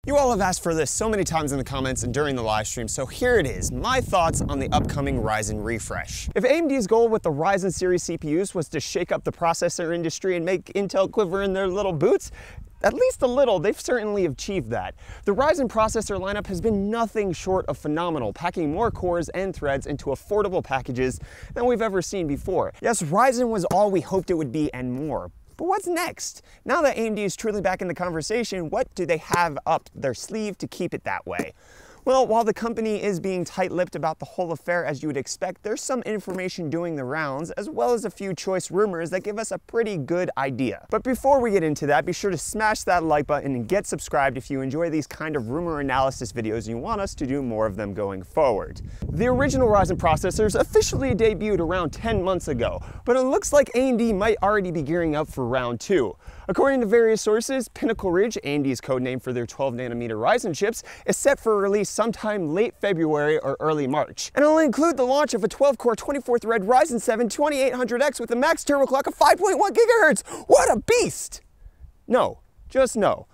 You all have asked for this so many times in the comments and during the live stream, so here it is, my thoughts on the upcoming Ryzen refresh. If AMD's goal with the Ryzen series CPUs was to shake up the processor industry and make Intel quiver in their little boots, at least a little, they've certainly achieved that. The Ryzen processor lineup has been nothing short of phenomenal, packing more cores and threads into affordable packages than we've ever seen before. Yes, Ryzen was all we hoped it would be and more. But what's next? Now that AMD is truly back in the conversation, what do they have up their sleeve to keep it that way? Well, while the company is being tight-lipped about the whole affair as you would expect, there's some information doing the rounds, as well as a few choice rumors that give us a pretty good idea. But before we get into that, be sure to smash that like button and get subscribed if you enjoy these kind of rumor analysis videos and you want us to do more of them going forward. The original Ryzen processors officially debuted around 10 months ago, but it looks like AMD might already be gearing up for round 2. According to various sources, Pinnacle Ridge, AMD's codename for their 12nm Ryzen chips, is set for release sometime late February or early March. And it'll include the launch of a 12-core 24-thread Ryzen 7 2800X with a max turbo clock of 5.1 GHz. What a beast! No, just no.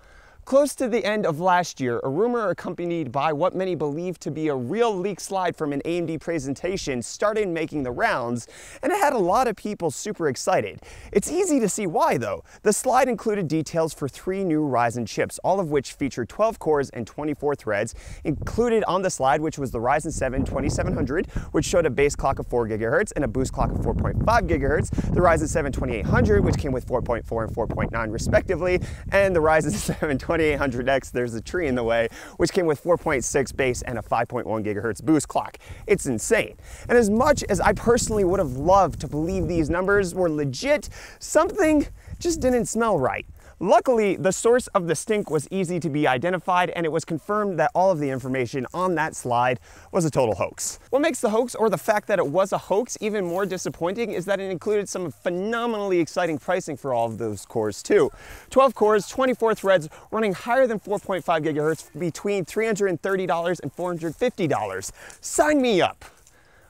Close to the end of last year, a rumor accompanied by what many believe to be a real leak slide from an AMD presentation started making the rounds, and it had a lot of people super excited. It's easy to see why though. The slide included details for 3 new Ryzen chips, all of which featured 12 cores and 24 threads. Included on the slide, which was the Ryzen 7 2700, which showed a base clock of 4 GHz and a boost clock of 4.5 GHz, the Ryzen 7 2800, which came with 4.4 and 4.9 respectively, and the Ryzen 7 2800X, there's a tree in the way, which came with 4.6 base and a 5.1 GHz boost clock. It's insane. And as much as I personally would have loved to believe these numbers were legit, something just didn't smell right. Luckily, the source of the stink was easy to be identified, and it was confirmed that all of the information on that slide was a total hoax. What makes the hoax, or the fact that it was a hoax, even more disappointing is that it included some phenomenally exciting pricing for all of those cores too. 12 cores, 24 threads, running higher than 4.5 GHz between $330 and $450. Sign me up!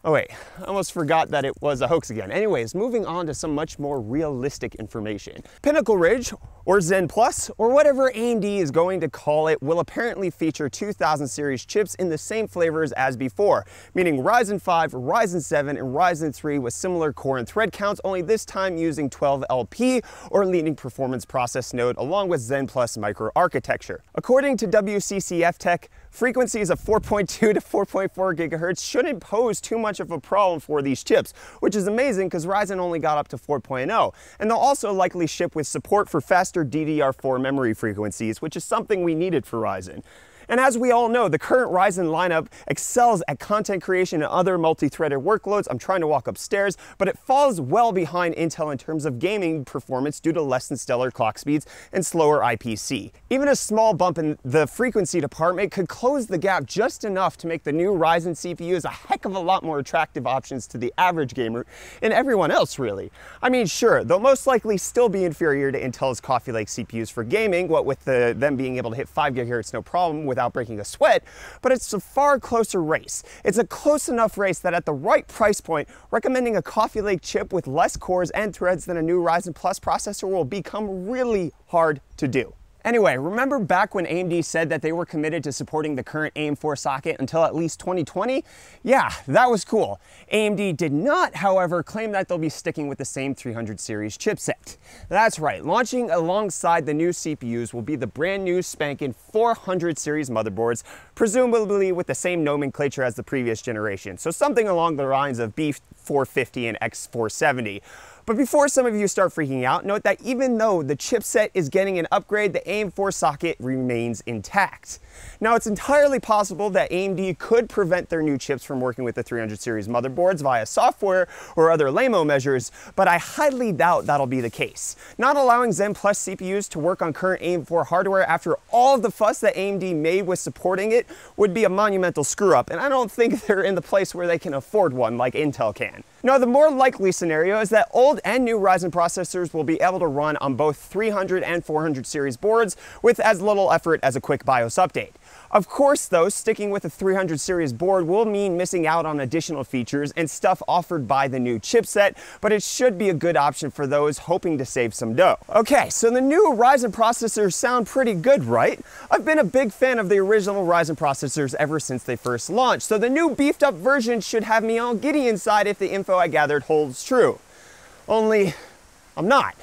Oh wait, I almost forgot that it was a hoax again. Anyways, moving on to some much more realistic information. Pinnacle Ridge, or Zen Plus, or whatever AMD is going to call it, will apparently feature 2000 series chips in the same flavors as before, meaning Ryzen 5, Ryzen 7, and Ryzen 3 with similar core and thread counts, only this time using 12LP, or leading performance process node, along with Zen Plus microarchitecture. According to WCCF Tech, frequencies of 4.2 to 4.4 GHz shouldn't pose too much of a problem for these chips, which is amazing because Ryzen only got up to 4.0, and they'll also likely ship with support for faster DDR4 memory frequencies, which is something we needed for Ryzen. And as we all know, the current Ryzen lineup excels at content creation and other multi-threaded workloads. I'm trying to walk upstairs, but it falls well behind Intel in terms of gaming performance due to less than stellar clock speeds and slower IPC. Even a small bump in the frequency department could close the gap just enough to make the new Ryzen CPUs a heck of a lot more attractive options to the average gamer and everyone else really. I mean, sure, they'll most likely still be inferior to Intel's Coffee Lake CPUs for gaming, what with them being able to hit 5 GHz no problem without breaking a sweat, but it's a far closer race. It's a close enough race that at the right price point, recommending a Coffee Lake chip with less cores and threads than a new Ryzen Plus processor will become really hard to do. Anyway, remember back when AMD said that they were committed to supporting the current AM4 socket until at least 2020? Yeah, that was cool. AMD did not, however, claim that they'll be sticking with the same 300 series chipset. That's right, launching alongside the new CPUs will be the brand new spanking 400 series motherboards, presumably with the same nomenclature as the previous generation, so something along the lines of B450 and X470. But before some of you start freaking out, note that even though the chipset is getting an upgrade, the AM4 socket remains intact. Now, it's entirely possible that AMD could prevent their new chips from working with the 300 series motherboards via software or other LAMO measures, but I highly doubt that'll be the case. Not allowing Zen Plus CPUs to work on current AM4 hardware after all of the fuss that AMD made with supporting it would be a monumental screw-up, and I don't think they're in the place where they can afford one like Intel can. Now, the more likely scenario is that old and new Ryzen processors will be able to run on both 300 and 400 series boards with as little effort as a quick BIOS update. Of course though, sticking with a 300 series board will mean missing out on additional features and stuff offered by the new chipset, but it should be a good option for those hoping to save some dough. Okay, so the new Ryzen processors sound pretty good, right? I've been a big fan of the original Ryzen processors ever since they first launched, so the new beefed up version should have me all giddy inside if the info I gathered holds true. Only, I'm not.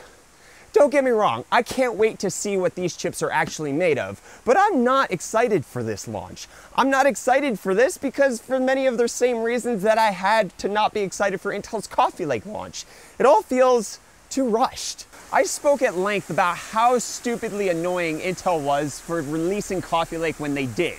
Don't get me wrong, I can't wait to see what these chips are actually made of, but I'm not excited for this launch. I'm not excited for this because for many of the same reasons that I had to not be excited for Intel's Coffee Lake launch. It all feels too rushed. I spoke at length about how stupidly annoying Intel was for releasing Coffee Lake when they did.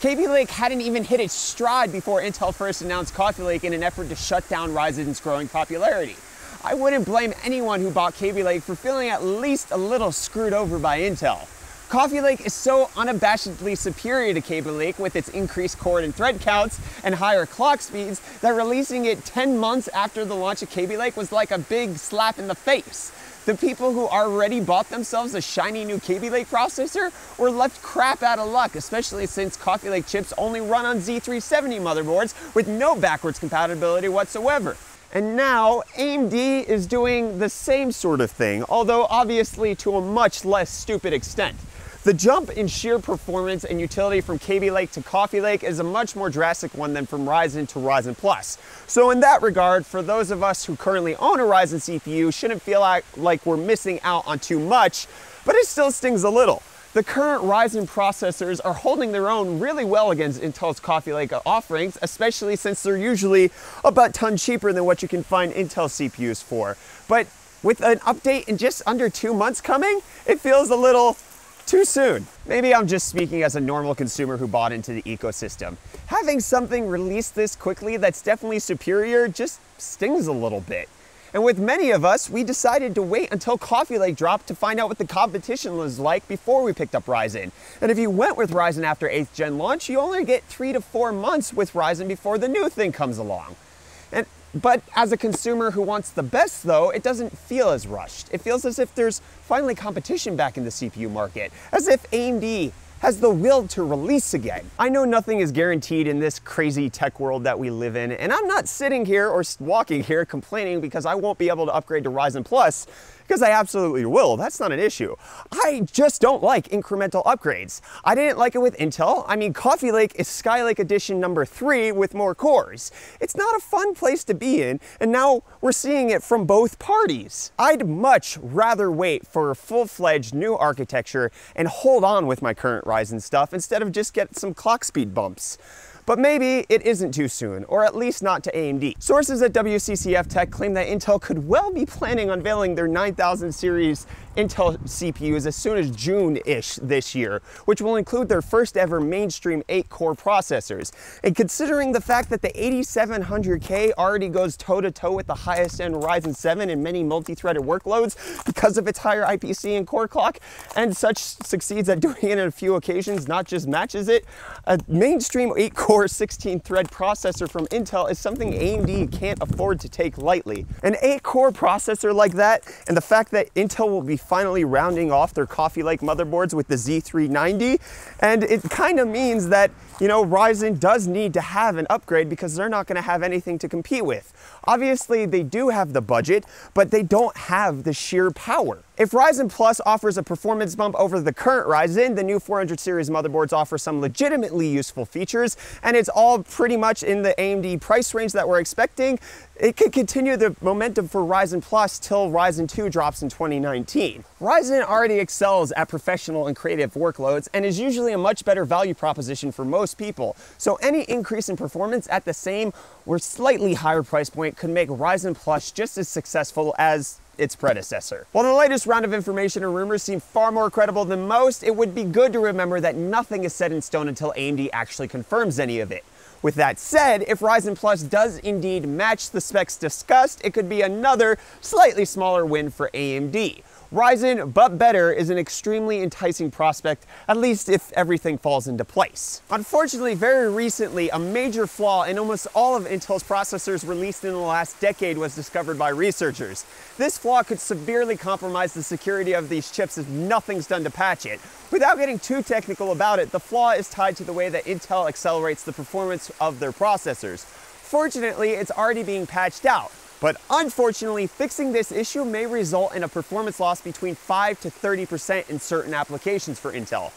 Kaby Lake hadn't even hit its stride before Intel first announced Coffee Lake in an effort to shut down Ryzen's growing popularity. I wouldn't blame anyone who bought Kaby Lake for feeling at least a little screwed over by Intel. Coffee Lake is so unabashedly superior to Kaby Lake with its increased core and thread counts and higher clock speeds that releasing it 10 months after the launch of Kaby Lake was like a big slap in the face. The people who already bought themselves a shiny new Kaby Lake processor were left crap out of luck, especially since Coffee Lake chips only run on Z370 motherboards with no backwards compatibility whatsoever. And now AMD is doing the same sort of thing, although obviously to a much less stupid extent. The jump in sheer performance and utility from Kaby Lake to Coffee Lake is a much more drastic one than from Ryzen to Ryzen Plus. So in that regard, for those of us who currently own a Ryzen CPU, shouldn't feel like we're missing out on too much, but it still stings a little. The current Ryzen processors are holding their own really well against Intel's Coffee Lake offerings, especially since they're usually a butt-ton cheaper than what you can find Intel CPUs for. But with an update in just under 2 months coming, it feels a little too soon. Maybe I'm just speaking as a normal consumer who bought into the ecosystem. Having something released this quickly that's definitely superior just stings a little bit. And with many of us, we decided to wait until Coffee Lake dropped to find out what the competition was like before we picked up Ryzen. And if you went with Ryzen after 8th gen launch, you only get 3 to 4 months with Ryzen before the new thing comes along. But as a consumer who wants the best though, it doesn't feel as rushed. It feels as if there's finally competition back in the CPU market, as if AMD has the will to release again. I know nothing is guaranteed in this crazy tech world that we live in, and I'm not sitting here or walking here complaining because I won't be able to upgrade to Ryzen Plus, because I absolutely will. That's not an issue. I just don't like incremental upgrades. I didn't like it with Intel. I mean, Coffee Lake is Skylake Edition number 3 with more cores. It's not a fun place to be in, and now we're seeing it from both parties. I'd much rather wait for a full-fledged new architecture and hold on with my current Ryzen stuff instead of just get some clock speed bumps. But maybe it isn't too soon, or at least not to AMD. Sources at WCCF Tech claim that Intel could well be planning on unveiling their 9000 series Intel CPUs as soon as June-ish this year, which will include their first ever mainstream 8-core processors. And considering the fact that the 8700K already goes toe-to-toe with the highest end Ryzen 7 in many multi-threaded workloads because of its higher IPC and core clock, and such succeeds at doing it on a few occasions, not just matches it, a mainstream 8-core 16-thread processor from Intel is something AMD can't afford to take lightly. An 8-core processor like that, and the fact that Intel will be finally rounding off their Coffee Lake motherboards with the Z390, and it kind of means that, you know, Ryzen does need to have an upgrade because they're not going to have anything to compete with. Obviously, they do have the budget, but they don't have the sheer power. If Ryzen Plus offers a performance bump over the current Ryzen, the new 400 series motherboards offer some legitimately useful features, and it's all pretty much in the AMD price range that we're expecting. It could continue the momentum for Ryzen Plus till Ryzen 2 drops in 2019. Ryzen already excels at professional and creative workloads and is usually a much better value proposition for most people. So any increase in performance at the same or slightly higher price point could make Ryzen Plus just as successful as its predecessor. While the latest round of information and rumors seem far more credible than most, it would be good to remember that nothing is set in stone until AMD actually confirms any of it. With that said, if Ryzen Plus does indeed match the specs discussed, it could be another slightly smaller win for AMD. Ryzen, but better, is an extremely enticing prospect, at least if everything falls into place. Unfortunately, very recently, a major flaw in almost all of Intel's processors released in the last decade was discovered by researchers. This flaw could severely compromise the security of these chips if nothing's done to patch it. Without getting too technical about it, the flaw is tied to the way that Intel accelerates the performance of their processors. Fortunately, it's already being patched out. But unfortunately, fixing this issue may result in a performance loss between 5 to 30% in certain applications for Intel.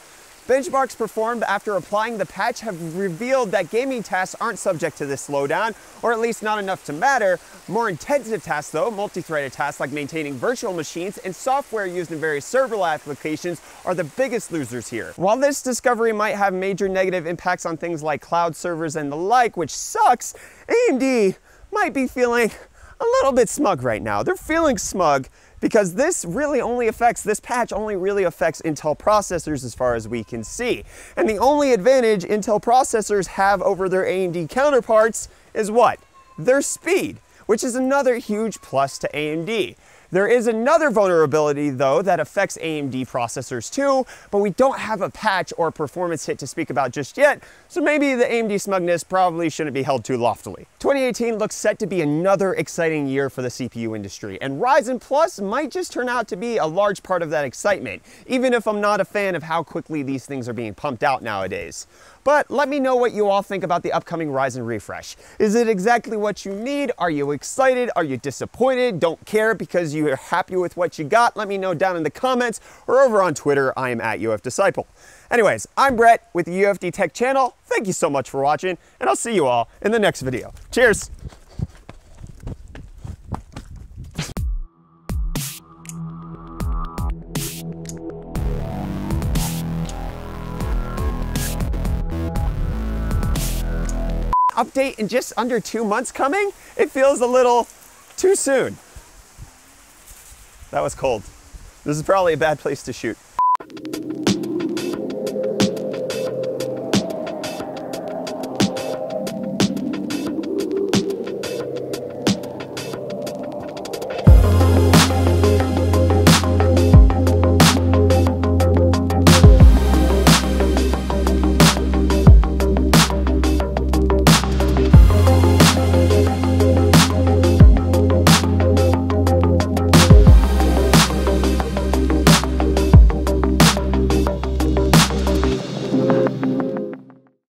Benchmarks performed after applying the patch have revealed that gaming tasks aren't subject to this slowdown, or at least not enough to matter. More intensive tasks though, multi-threaded tasks like maintaining virtual machines and software used in various server applications, are the biggest losers here. While this discovery might have major negative impacts on things like cloud servers and the like, which sucks, AMD might be feeling a little bit smug right now. They're feeling smug because this patch only really affects Intel processors as far as we can see. And the only advantage Intel processors have over their AMD counterparts is what? Their speed, which is another huge plus to AMD. There is another vulnerability though that affects AMD processors too, but we don't have a patch or performance hit to speak about just yet, so maybe the AMD smugness probably shouldn't be held too loftily. 2018 looks set to be another exciting year for the CPU industry, and Ryzen Plus might just turn out to be a large part of that excitement, even if I'm not a fan of how quickly these things are being pumped out nowadays. But let me know what you all think about the upcoming Ryzen refresh. Is it exactly what you need? Are you excited? Are you disappointed? Don't care because you're happy with what you got? Let me know down in the comments or over on Twitter. I am at UFDisciple. Anyways, I'm Brett with the UFD Tech channel. Thank you so much for watching, and I'll see you all in the next video. Cheers! Update in just under 2 months coming? It feels a little too soon. That was cold. This is probably a bad place to shoot.